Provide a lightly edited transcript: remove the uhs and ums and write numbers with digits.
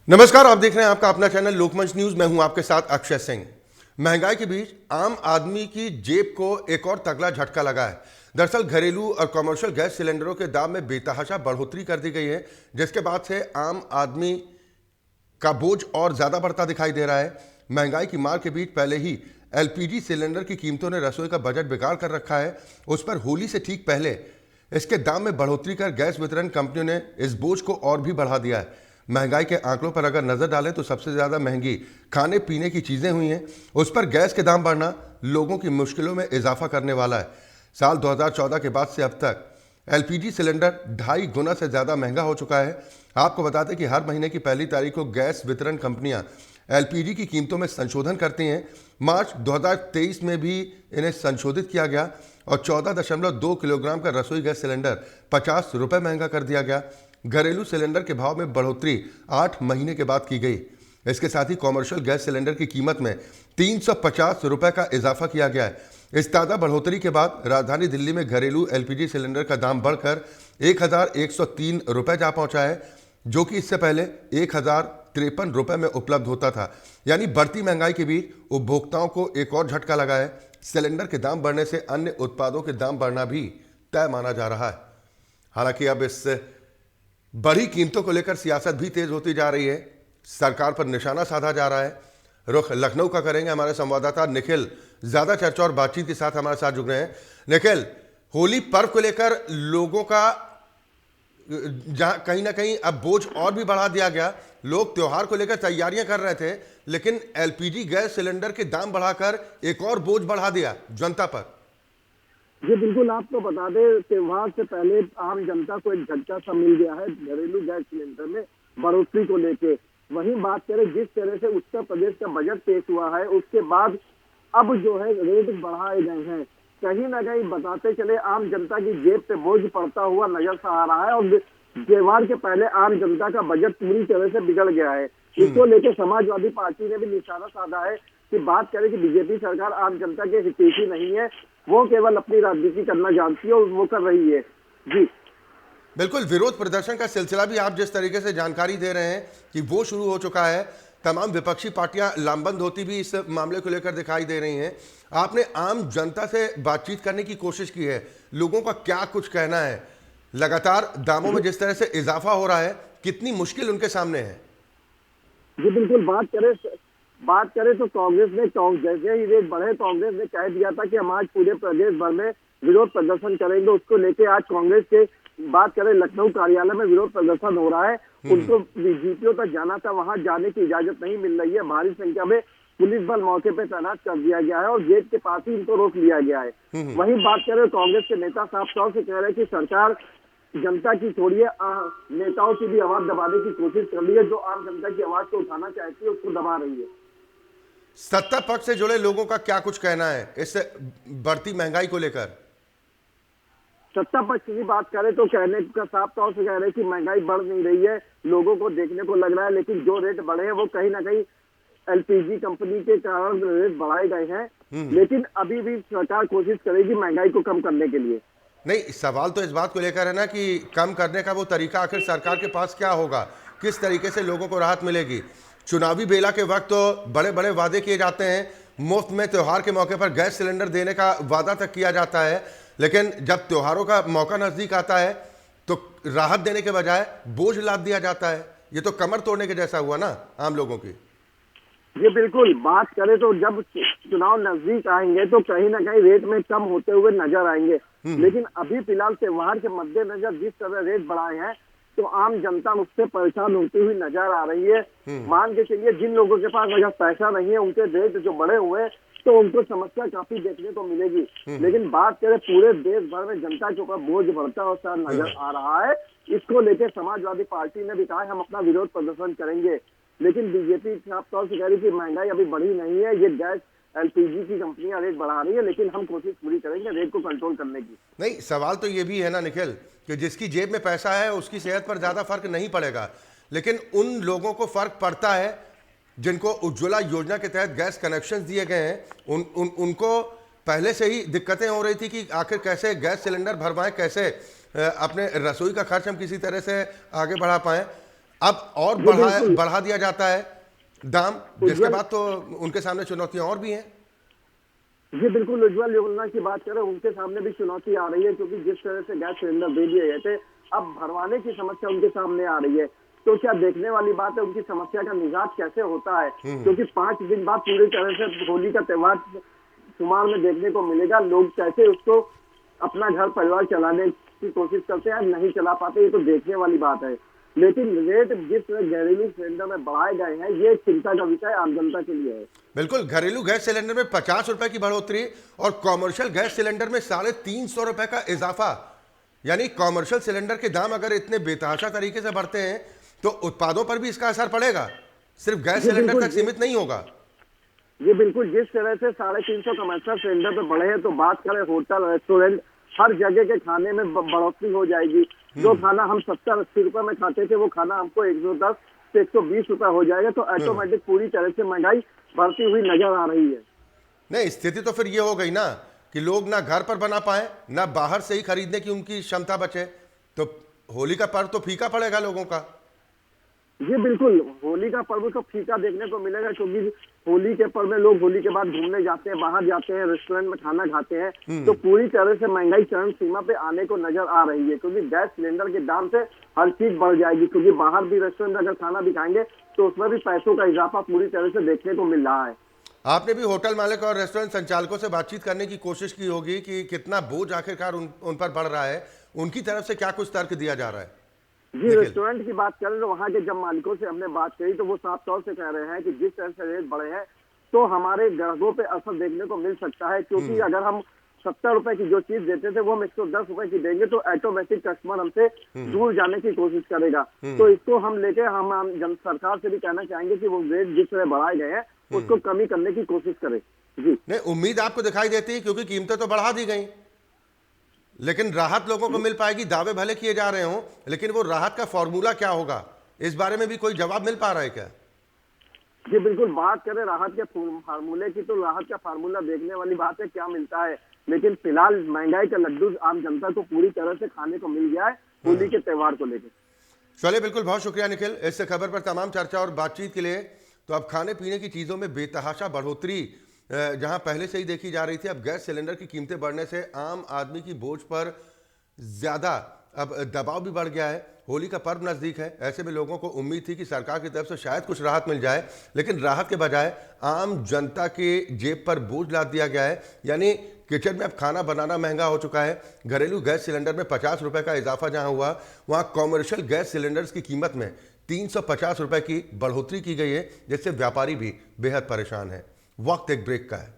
नमस्कार, आप देख रहे हैं आपका अपना चैनल लोकमंच न्यूज। मैं हूं आपके साथ अक्षय सिंह। महंगाई के बीच आम आदमी की जेब को एक और तगड़ा झटका लगा है। दरअसल घरेलू और कमर्शियल गैस सिलेंडरों के दाम में बेतहाशा बढ़ोतरी कर दी गई है, जिसके बाद से आम आदमी का बोझ और ज्यादा बढ़ता दिखाई दे रहा है। महंगाई की मार के बीच पहले ही एलपीजी सिलेंडर की कीमतों ने रसोई का बजट बिगाड़ कर रखा है। उस पर होली से ठीक पहले इसके दाम में बढ़ोतरी कर गैस वितरण कंपनियों ने इस बोझ को और भी बढ़ा दिया है। महंगाई के आंकड़ों पर अगर नजर डालें तो सबसे ज्यादा महंगी खाने पीने की चीजें हुई हैं। उस पर गैस के दाम बढ़ना लोगों की मुश्किलों में इजाफा करने वाला है। साल 2014 के बाद से अब तक एलपीजी सिलेंडर 2.5 गुना से ज्यादा महंगा हो चुका है। आपको बता दें कि हर महीने की पहली तारीख को गैस वितरण कंपनियां एलपीजी की कीमतों में संशोधन करती हैं। मार्च 2023 में भी इन्हें संशोधित किया गया और 14.2 किलोग्राम का रसोई गैस सिलेंडर 50 रुपये महंगा कर दिया गया। घरेलू सिलेंडर के भाव में बढ़ोतरी 8 महीने के बाद की गई। इसके साथ ही कॉमर्शियल गैस सिलेंडर की कीमत में 350 रुपये का इजाफा किया गया है। इस ताज़ा बढ़ोतरी के बाद राजधानी दिल्ली में घरेलू एलपीजी सिलेंडर का दाम बढ़कर 1103 रुपये जा पहुंचा है, जो कि इससे पहले 1053 रुपये में उपलब्ध होता था। यानी बढ़ती महंगाई के बीच उपभोक्ताओं को एक और झटका लगा है। सिलेंडर के दाम बढ़ने से अन्य उत्पादों के दाम बढ़ना भी तय माना जा रहा है। हालांकि अब इस बड़ी कीमतों को लेकर सियासत भी तेज होती जा रही है। सरकार पर निशाना साधा जा रहा है। रुख लखनऊ का करेंगे हमारे संवाददाता निखिल, ज्यादा चर्चा और बातचीत के साथ हमारे साथ जुड़ रहे हैं। निखिल, होली पर्व को लेकर लोगों का जहां कहीं ना कहीं अब बोझ और भी बढ़ा दिया गया। लोग त्योहार को लेकर तैयारियां कर रहे थे, लेकिन एलपीजी गैस सिलेंडर के दाम बढ़ाकर एक और बोझ बढ़ा दिया जनता पर। जी बिल्कुल, आपको बता दें, त्योहार से पहले आम जनता को एक झटका सा मिल गया है घरेलू गैस सिलेंडर में बढ़ोतरी को लेके। वहीं बात करें जिस तरह से उत्तर प्रदेश का बजट पेश हुआ है, उसके बाद अब जो है रेट बढ़ाए गए हैं। कहीं ना कहीं बताते चले आम जनता की जेब पे बोझ पड़ता हुआ नजर से आ रहा है और त्योहार के पहले आम जनता का बजट पूरी तरह से बिगड़ गया है। इसको लेकर समाजवादी पार्टी ने भी निशाना साधा है कि बात करें कि बीजेपी सरकार आम जनता के हितैषी नहीं है, वो केवल अपनी राजनीति करना जानती है और वो कर रही है। जी बिल्कुल, विरोध प्रदर्शन का सिलसिला भी आप जिस तरीके से जानकारी दे रहे हैं कि वो शुरू हो चुका है। तमाम विपक्षी पार्टियां लामबंद होती भी इस मामले को लेकर दिखाई दे रही हैं। आपने आम जनता से बातचीत करने की कोशिश की है, लोगों का क्या कुछ कहना है? लगातार दामों में जिस तरह से इजाफा हो रहा है, कितनी मुश्किल उनके सामने है? जी बिल्कुल, बात करें तो कांग्रेस ने जैसे ही रेट बढ़े, कांग्रेस ने कह दिया था कि हम आज पूरे प्रदेश भर में विरोध प्रदर्शन करेंगे। उसको लेके आज कांग्रेस के बात करें लखनऊ कार्यालय में विरोध प्रदर्शन हो रहा है। उनको डीजीपीओ तक जाना था, वहां जाने की इजाजत नहीं मिल रही है। भारी संख्या में पुलिस बल मौके पे तैनात कर दिया गया है और गेट के पास ही इनको रोक लिया गया है। वहीं बात करें कांग्रेस के नेता साफ तौर से कह रहे हैं कि सरकार जनता की छोड़िए नेताओं की भी आवाज दबाने की कोशिश कर रही है। जो आम जनता की आवाज को उठाना चाहती है उसको दबा रही है। सत्ता पक्ष से जुड़े लोगों का क्या कुछ कहना है इस बढ़ती महंगाई को लेकर? सत्ता पक्ष की बात करें तो कहने का साफ तौर से कह रहे हैं कि महंगाई बढ़ नहीं रही है, लोगों को देखने को लग रहा है, लेकिन जो रेट बढ़े हैं वो कहीं ना कहीं एलपीजी कंपनी के कारण रेट बढ़ाए गए हैं। लेकिन अभी भी सरकार कोशिश करेगी महंगाई को कम करने के लिए। नहीं, सवाल तो इस बात को लेकर है ना कि कम करने का वो तरीका आखिर सरकार के पास क्या होगा, किस तरीके से लोगों को राहत मिलेगी? चुनावी बेला के वक्त तो बड़े बड़े वादे किए जाते हैं, मुफ्त में त्योहार के मौके पर गैस सिलेंडर देने का वादा तक किया जाता है, लेकिन जब त्योहारों का मौका नजदीक आता है तो राहत देने के बजाय बोझ लाद दिया जाता है। ये तो कमर तोड़ने के जैसा हुआ ना आम लोगों की। ये बिल्कुल, बात करें तो जब चुनाव नजदीक आएंगे तो कहीं ना कहीं रेट में कम होते हुए नजर आएंगे, लेकिन अभी फिलहाल त्योहार के मद्देनजर जिस तरह रेट बढ़ाए हैं तो आम जनता उससे परेशान होती हुई नजर आ रही है। मान के चलिए जिन लोगों के पास अगर पैसा नहीं है, उनके रेट जो बढ़े हुए हैं तो उनको समस्या काफी देखने को मिलेगी। लेकिन बात करें पूरे देश भर में जनता के ऊपर बोझ बढ़ता हुआ नजर आ रहा है। इसको लेकर समाजवादी पार्टी ने भी कहा हम अपना विरोध प्रदर्शन करेंगे, लेकिन बीजेपी साफ तौर से कह रही कि महंगाई अभी बढ़ी नहीं है, ये गैस एलपीजी की कंपनियां रेट बढ़ा रही है, लेकिन हम कोशिश पूरी करेंगे रेट को कंट्रोल करने की। नहीं, सवाल तो ये भी है ना निखिल कि जिसकी जेब में पैसा है उसकी सेहत पर ज्यादा फर्क नहीं पड़ेगा, लेकिन उन लोगों को फर्क पड़ता है जिनको उज्ज्वला योजना के तहत गैस कनेक्शन दिए गए हैं। उनको पहले से ही दिक्कतें हो रही थी कि आखिर कैसे गैस सिलेंडर भरवाएं, कैसे अपने रसोई का खर्च हम किसी तरह से आगे बढ़ा पाएं। अब और जी बिल्कुल बढ़ा दिया जाता है दाम, जिसके उज्ज्वल, बाद तो उनके सामने चुनौतियां और भी हैं। जी बिल्कुल उज्ज्वल योजना की बात करें, उनके सामने भी चुनौती आ रही है, क्योंकि जिस तरह से गैस सिलेंडर दे दिए गए थे, अब भरवाने की समस्या उनके सामने आ रही है। तो क्या देखने वाली बात है उनकी समस्या का निजात कैसे होता है, क्योंकि 5 दिन बाद पूरी तरह से होली का त्योहार शुमार में देखने को मिलेगा। लोग कैसे उसको अपना घर परिवार चलाने की कोशिश करते हैं, नहीं चला पाते, ये तो देखने वाली बात है। लेकिन रेट जिस तरह घरेलू सिलेंडर में बढ़ाए गए हैं, ये चिंता का विषय आम जनता के लिए है। बिल्कुल, घरेलू गैस सिलेंडर में 50 रुपए की बढ़ोतरी और कॉमर्शियल गैस सिलेंडर में 350 रुपए का इजाफा। यानी कॉमर्शियल सिलेंडर के दाम अगर इतने बेतहाशा तरीके से बढ़ते हैं तो उत्पादों पर भी इसका असर पड़ेगा, सिर्फ गैस जी सिलेंडर बिल्कुल, तक सीमित नहीं होगा। ये बिल्कुल जिस तरह से 350 कमर्शियल सिलेंडर पे बढ़े हैं, तो बात करें होटल रेस्टोरेंट हर जगह के खाने में बढ़ोतरी हो जाएगी। जो खाना हम 70-80 रुपए में खाते थे, वो खाना हमको 110 से 120 रुपए हो जाएगा। तो ऑटोमेटिक पूरी तरह से महंगाई बढ़ती हुई नजर आ रही है। नहीं, स्थिति तो फिर ये हो गई ना कि लोग ना घर पर बना पाए, ना बाहर से ही खरीदने की उनकी क्षमता बचे, तो होली का पर्व तो फीका पड़ेगा लोगों का। जी बिल्कुल, होली का पर्व तो फीका देखने को मिलेगा, क्योंकि होली के पर्व में लोग होली के बाद घूमने जाते हैं, बाहर जाते हैं, रेस्टोरेंट में खाना खाते हैं। तो पूरी तरह से महंगाई चरम सीमा पे आने को नजर आ रही है, क्योंकि गैस सिलेंडर के दाम से हर चीज बढ़ जाएगी। क्योंकि बाहर भी रेस्टोरेंट अगर खाना भी खाएंगे तो उसमें भी पैसों का इजाफा पूरी तरह से देखने को मिल रहा है। आपने भी होटल मालिक और रेस्टोरेंट संचालकों से बातचीत करने की कोशिश की होगी कि कितना बोझ आखिरकार उन पर बढ़ रहा है, उनकी तरफ से क्या कुछ तर्क दिया जा रहा है। जी, रेस्टोरेंट की बात करें तो वहाँ के जब मालिकों से हमने बात करी, तो वो साफ तौर से कह रहे हैं कि जिस तरह से रेट बढ़े हैं, तो हमारे ग्राहकों पे असर देखने को मिल सकता है। क्योंकि अगर हम 70 रुपए की जो चीज देते थे, वो हम 110 रुपए की देंगे, तो ऑटोमेटिक कस्टमर हमसे दूर जाने की कोशिश करेगा। तो इसको हम लेके हम सरकार से भी कहना चाहेंगे कि वो रेट जिस तरह बढ़ाए गए हैं, उसको कमी करने की कोशिश करे। जी नहीं, उम्मीद आपको दिखाई देती है, क्योंकि कीमतें तो बढ़ा दी गई, लेकिन राहत लोगों को मिल पाएगी। दावे भले किए जा रहे हों, लेकिन वो राहत का फॉर्मूला क्या होगा, इस बारे में भी कोई जवाब मिल पा रहा है क्या? जी बिल्कुल, बात करें राहत के फार्मूले की, तो राहत का फार्मूला देखने वाली बात है क्या मिलता है। लेकिन फिलहाल महंगाई का लड्डू आम जनता को पूरी तरह से खाने को मिल गया है होली के त्योहार को लेकर। चलिए, बिल्कुल, बहुत शुक्रिया निखिल इस खबर पर तमाम चर्चा और बातचीत के लिए। तो अब खाने पीने की चीज़ों में बेतहाशा बढ़ोतरी जहां पहले से ही देखी जा रही थी, अब गैस सिलेंडर की कीमतें बढ़ने से आम आदमी की बोझ पर ज़्यादा अब दबाव भी बढ़ गया है। होली का पर्व नज़दीक है, ऐसे में लोगों को उम्मीद थी कि सरकार की तरफ से शायद कुछ राहत मिल जाए, लेकिन राहत के बजाय आम जनता के जेब पर बोझ लाद दिया गया है। यानी किचन में अब खाना बनाना महंगा हो चुका है। घरेलू गैस सिलेंडर में 50 रुपये का इजाफा जहां हुआ, वहां कॉमर्शियल गैस सिलेंडर्स की कीमत में 350 रुपये की बढ़ोतरी की गई है, जिससे व्यापारी भी बेहद परेशान है। वक्त एक ब्रेक का है।